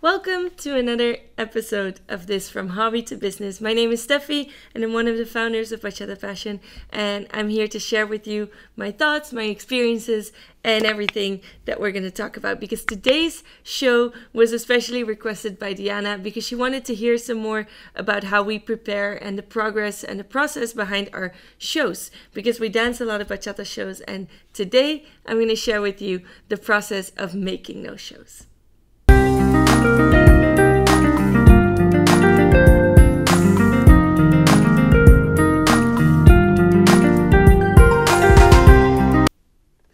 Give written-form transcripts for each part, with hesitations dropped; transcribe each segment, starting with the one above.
Welcome to another episode of this From Hobby to Business. My name is Steffie and I'm one of the founders of Bachata Passion, and I'm here to share with you my thoughts, my experiences, and everything that we're going to talk about, because today's show was especially requested by Diana because she wanted to hear some more about how we prepare and the progress and the process behind our shows, because we dance a lot of bachata shows, and today I'm going to share with you the process of making those shows.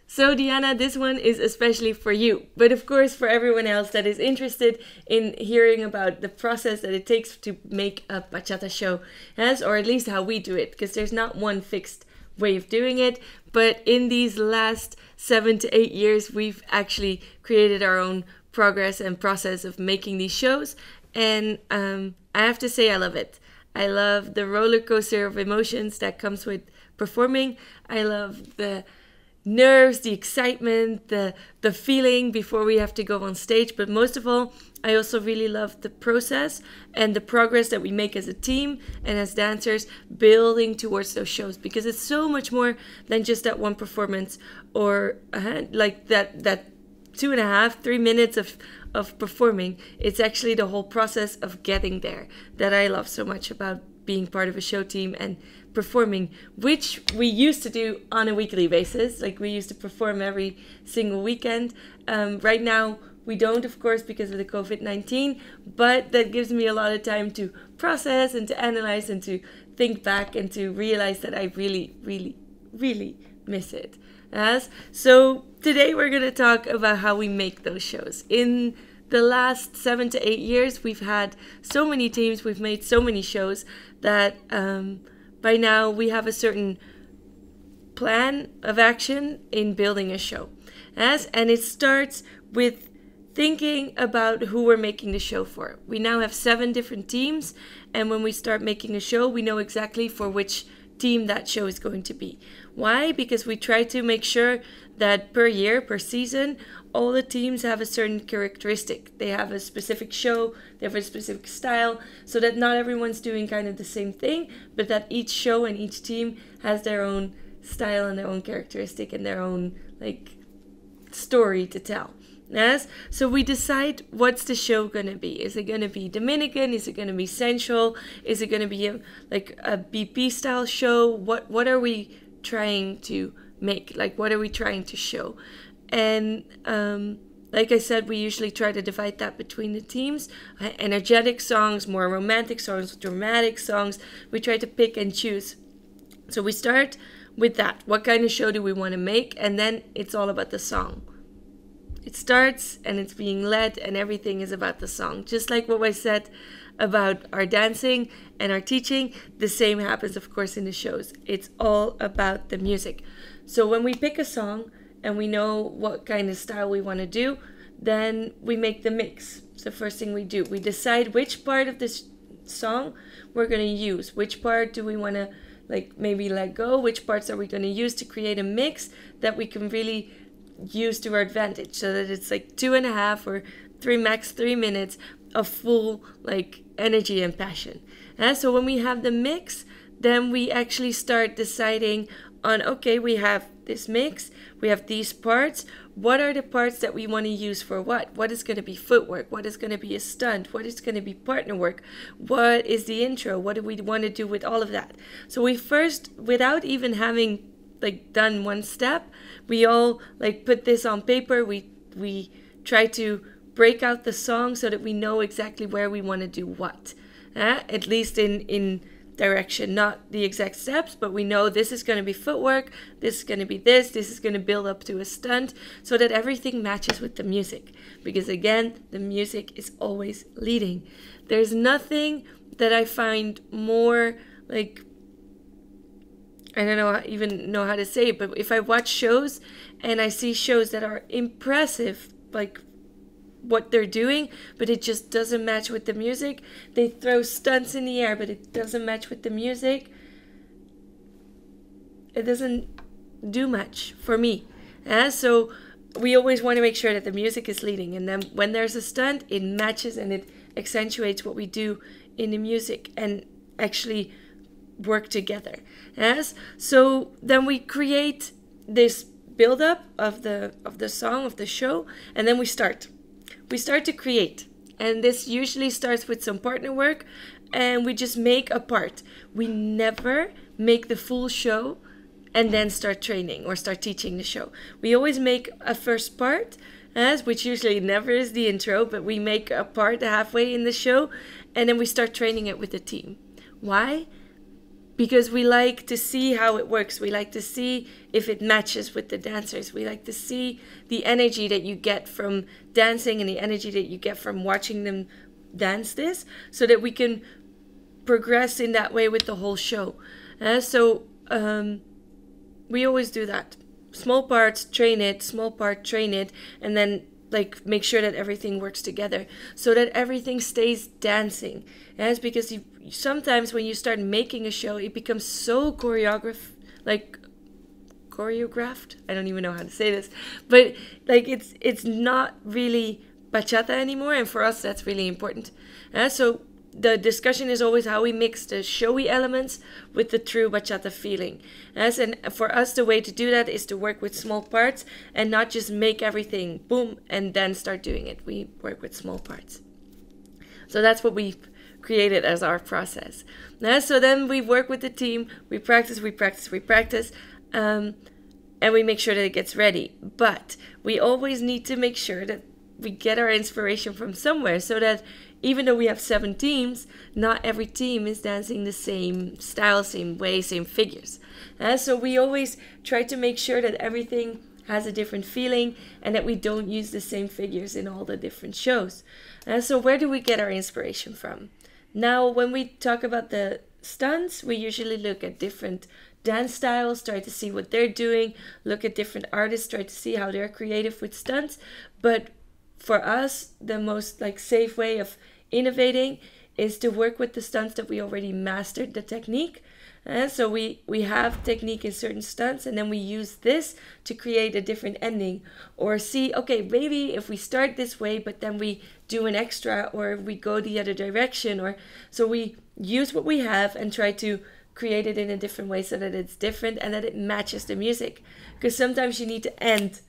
So Diana, this one is especially for you, but of course for everyone else that is interested in hearing about the process that it takes to make a bachata show, or at least how we do it, because there's not one fixed way of doing it. But in these last 7 to 8 years, we've actually created our own progress and process of making these shows, and I have to say I love it. I love the roller coaster of emotions that comes with performing. I love the nerves, the excitement, the feeling before we have to go on stage. But most of all, I also really love the process and the progress that we make as a team and as dancers building towards those shows, because it's so much more than just that one performance or like that 2.5, 3 minutes of performing. It's actually the whole process of getting there that I love so much about being part of a show team and performing, which we used to do on a weekly basis. Like, we used to perform every single weekend. Right now we don't, of course, because of the COVID-19, but that gives me a lot of time to process and to analyze and to think back and to realize that I really, really, really miss it. So today we're going to talk about how we make those shows. In the last 7 to 8 years, we've had so many teams, we've made so many shows that by now we have a certain plan of action in building a show. And it starts with thinking about who we're making the show for. We now have 7 different teams, and when we start making a show, we know exactly for which team that show is going to be. Why? Because we try to make sure that per year, per season, all the teams have a certain characteristic. They have a specific show, they have a specific style, so that not everyone's doing kind of the same thing, but that each show and each team has their own style and their own characteristic and their own story to tell. Yes, so we decide what's the show gonna be. Is it gonna be Dominican? Is it gonna be sensual? Is it gonna be a BP style show? What are we trying to make? What are we trying to show? And like I said, we usually try to divide that between the teams. Energetic songs, more romantic songs, dramatic songs. We try to pick and choose. So we start with that. What kind of show do we want to make? And then it's all about the song. It starts and it's being led and everything is about the song. Just like what I said about our dancing and our teaching, the same happens, of course, in the shows. It's all about the music. So when we pick a song and we know what kind of style we want to do, then we make the mix. It's the first thing we do. We decide which part of this song we're going to use. Which part do we want to maybe let go? Which parts are we going to use to create a mix that we can really use to our advantage, so that it's 2.5 or 3 minutes of full energy and passion. So when we have the mix, then we actually start deciding on, okay, we have this mix, we have these parts. What are the parts that we want to use for what? What is going to be footwork? What is going to be a stunt? What is going to be partner work? What is the intro? What do we want to do with all of that? So we first, without even having done one step, we all put this on paper. We try to break out the song so that we know exactly where we want to do what, at least in direction, not the exact steps, but we know this is going to be footwork, this is going to be this is going to build up to a stunt, so that everything matches with the music, because again, the music is always leading. There's nothing that I find more I don't even know how to say it, but if I watch shows and I see shows that are impressive, what they're doing, but it just doesn't match with the music. They throw stunts in the air, but it doesn't match with the music. It doesn't do much for me. So we always want to make sure that the music is leading, and then when there's a stunt, it matches and it accentuates what we do in the music and actually work together. Yes. So then we create this build up of the song, of the show, and then we start to create. And this usually starts with some partner work, and we just make a part. We never make the full show and then start training or start teaching the show. We always make a first part, which usually never is the intro, but we make a part halfway in the show, and then we start training it with the team. Why? Because we like to see how it works. We like to see if it matches with the dancers. We like to see the energy that you get from dancing and the energy that you get from watching them dance this, so that we can progress in that way with the whole show. We always do that. Small parts, train it, small part, train it, and then like make sure that everything works together so that everything stays dancing. And it's because sometimes when you start making a show, it becomes so choreographed. I don't even know how to say this, but like it's not really bachata anymore, and for us that's really important. So the discussion is always how we mix the showy elements with the true bachata feeling. And for us, the way to do that is to work with small parts and not just make everything boom and then start doing it. We work with small parts. So that's what we've created as our process. So then we work with the team, we practice, and we make sure that it gets ready. But we always need to make sure that we get our inspiration from somewhere, so that even though we have 7 teams, not every team is dancing the same style, same way, same figures. So we always try to make sure that everything has a different feeling and that we don't use the same figures in all the different shows. So where do we get our inspiration from? Now, when we talk about the stunts, we usually look at different dance styles, try to see what they're doing, look at different artists, try to see how they're creative with stunts. But for us, the most safe way of innovating is to work with the stunts that we already mastered the technique. So we have technique in certain stunts, and then we use this to create a different ending, or see, okay, maybe if we start this way, but then we do an extra, or we go the other direction, or so we use what we have and try to create it in a different way so that it's different and that it matches the music. Because sometimes you need to end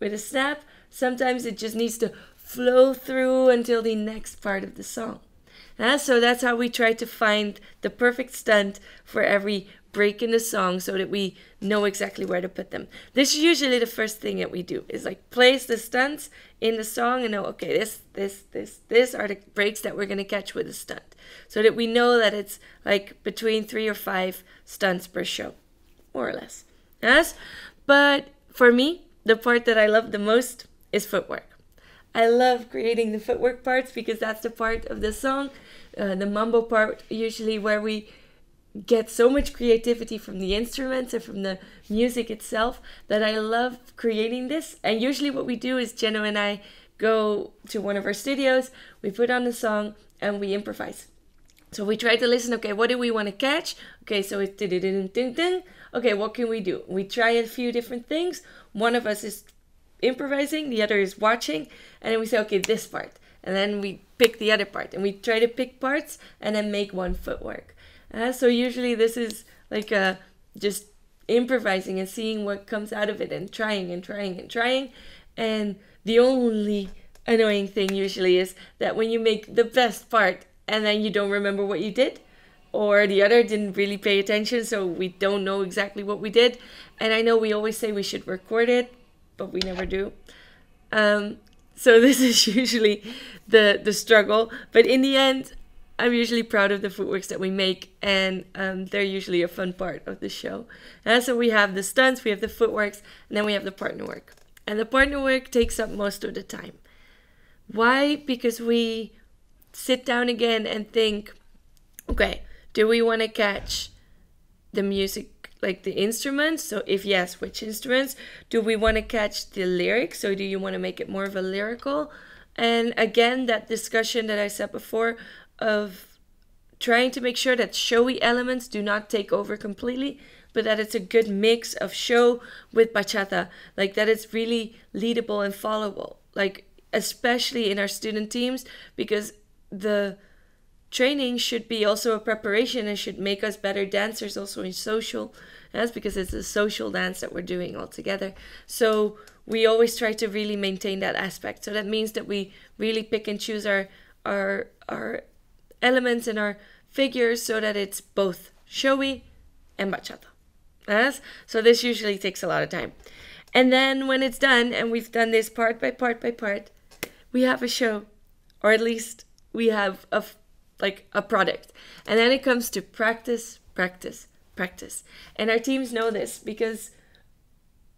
with a snap. Sometimes it just needs to flow through until the next part of the song. So that's how we try to find the perfect stunt for every break in the song, so that we know exactly where to put them. This is usually the first thing that we do, is place the stunts in the song and know, okay, this are the breaks that we're going to catch with a stunt, so that we know that it's between 3 or 5 stunts per show, more or less. Yes, but for me, the part that I love the most is footwork. I love creating the footwork parts because that's the part of the song, the mambo part, usually where we get so much creativity from the instruments and from the music itself, that I love creating this. And usually what we do is Jenno and I go to one of our studios, we put on the song and we improvise. So we try to listen, okay, what do we want to catch? Okay, so it's ding. Okay, what can we do? We try a few different things. One of us is improvising, the other is watching, and then we say, okay, this part, and then we pick the other part, and we try to pick parts and then make one footwork. So usually this is just improvising and seeing what comes out of it, and trying. And the only annoying thing usually is that when you make the best part and then you don't remember what you did, or the other didn't really pay attention, so we don't know exactly what we did. And I know we always say we should record it, but we never do. So this is usually the struggle. But in the end, I'm usually proud of the footworks that we make, and they're usually a fun part of the show. So we have the stunts, we have the footworks, and then we have the partner work. And the partner work takes up most of the time. Why? Because we sit down again and think, okay, do we want to catch the music, the instruments? So if yes, which instruments? Do we want to catch the lyrics? So do you want to make it more of a lyrical? And again, that discussion that I said before of trying to make sure that showy elements do not take over completely, but that it's a good mix of show with bachata, like that it's really leadable and followable, like especially in our student teams, because the training should be also a preparation and should make us better dancers also in social. That's because it's a social dance that we're doing all together. So we always try to really maintain that aspect. So that means that we really pick and choose our elements and our figures so that it's both showy and bachata. Yes? So this usually takes a lot of time. And then when it's done, and we've done this part by part by part, we have a show, or at least we have a product. And then it comes to practice, practice, practice. And our teams know this, because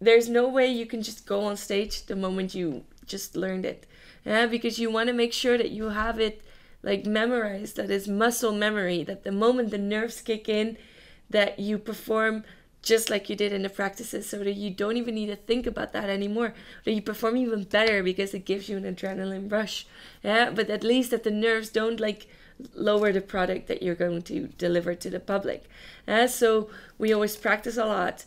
there's no way you can just go on stage the moment you just learned it. Yeah, because you want to make sure that you have it like memorized, that is muscle memory, that the moment the nerves kick in, that you perform just like you did in the practices, so that you don't even need to think about that anymore, that you perform even better because it gives you an adrenaline rush. Yeah, but at least that the nerves don't like lower the product that you're going to deliver to the public. So we always practice a lot.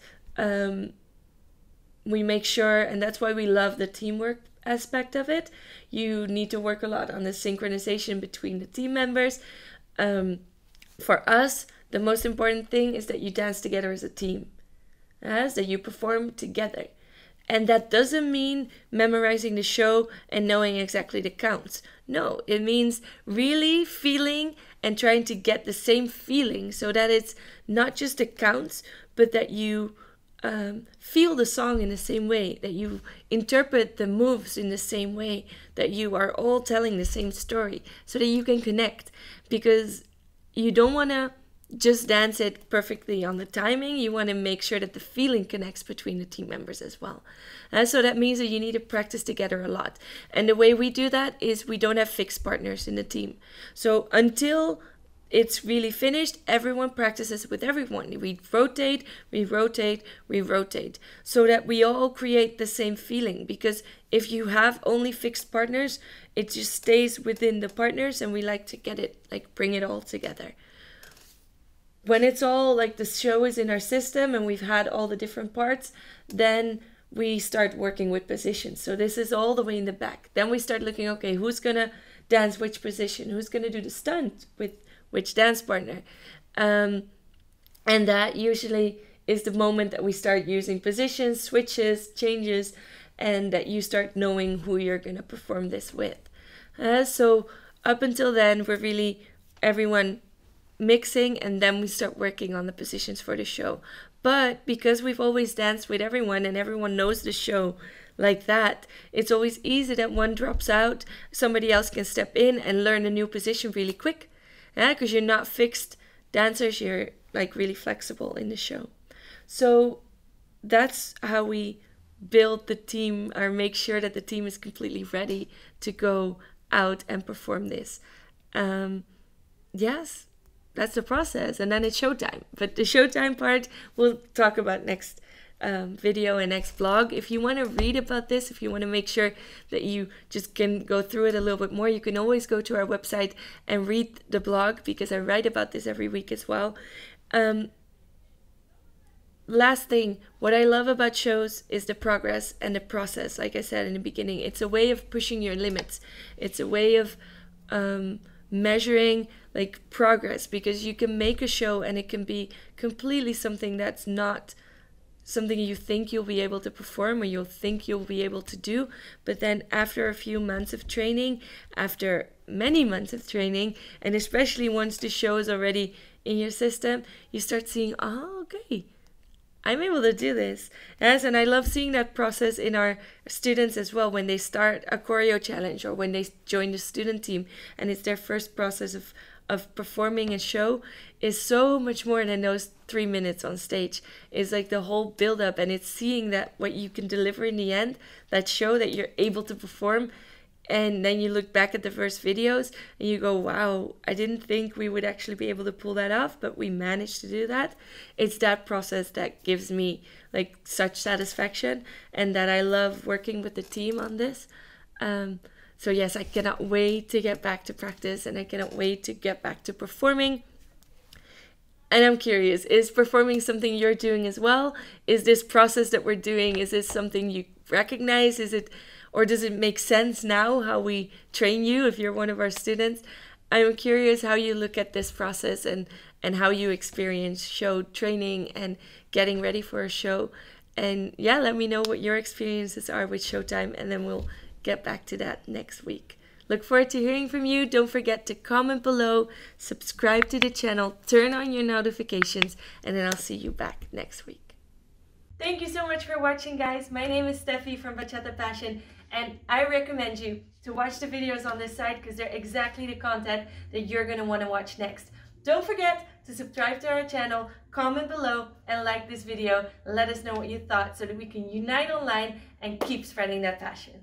We make sure, and that's why we love the teamwork aspect of it. You need to work a lot on the synchronization between the team members. For us, the most important thing is that you dance together as a team, that you perform together. And that doesn't mean memorizing the show and knowing exactly the counts. No, it means really feeling and trying to get the same feeling, so that it's not just the counts, but that you feel the song in the same way, that you interpret the moves in the same way, that you are all telling the same story, so that you can connect. Because you don't want to just dance it perfectly on the timing. You want to make sure that the feeling connects between the team members as well. So that means that you need to practice together a lot. And the way we do that is we don't have fixed partners in the team. So until it's really finished, everyone practices with everyone. We rotate, so that we all create the same feeling. Because if you have only fixed partners, it just stays within the partners, and we like to get it, like bring it all together. When it's all like the show is in our system and we've had all the different parts, then we start working with positions. So this is all the way in the back. Then we start looking, okay, who's going to dance which position? Who's going to do the stunt with which dance partner? And that usually is the moment that we start using positions, switches, changes, and that you start knowing who you're going to perform this with. So up until then, we're really everyone mixing, and then we start working on the positions for the show. But because we've always danced with everyone and everyone knows the show like that, it's always easy that one drops out, somebody else can step in and learn a new position really quick. Because you're not fixed dancers, you're like really flexible in the show. So that's how we build the team, or make sure that the team is completely ready to go out and perform this. Yes, that's the process. And then it's showtime. But the showtime part we'll talk about next video and next vlog. If you want to read about this, if you want to make sure that you just can go through it a little bit more, you can always go to our website and read the blog, because I write about this every week as well. Last thing, what I love about shows is the progress and the process. Like I said in the beginning, it's a way of pushing your limits. It's a way of measuring like progress, because you can make a show and it can be completely something that's not something you think you'll be able to perform or you'll think you'll be able to do. But then after a few months of training, after many months of training, and especially once the show is already in your system, you start seeing, oh, okay, I'm able to do this. Yes, and I love seeing that process in our students as well, when they start a choreo challenge or when they join the student team and it's their first process of performing a show, is so much more than those 3 minutes on stage. It's like the whole build up, and it's seeing that what you can deliver in the end, that show that you're able to perform. And then you look back at the first videos and you go, wow, I didn't think we would actually be able to pull that off, but we managed to do that. It's that process that gives me like such satisfaction, and that I love working with the team on this. So yes, I cannot wait to get back to practice, and I cannot wait to get back to performing. And I'm curious, is performing something you're doing as well? Is this process that we're doing, is this something you recognize? Is it, or does it make sense now how we train you if you're one of our students? I'm curious how you look at this process and how you experience show training and getting ready for a show. And yeah, let me know what your experiences are with Showtime, and then we'll get back to that next week. Look forward to hearing from you. Don't forget to comment below, subscribe to the channel, turn on your notifications, and then I'll see you back next week. Thank you so much for watching, guys. My name is Steffi from Bachata Passion, and I recommend you to watch the videos on this site because they're exactly the content that you're going to want to watch next. Don't forget to subscribe to our channel, comment below, and like this video. Let us know what you thought so that we can unite online and keep spreading that passion.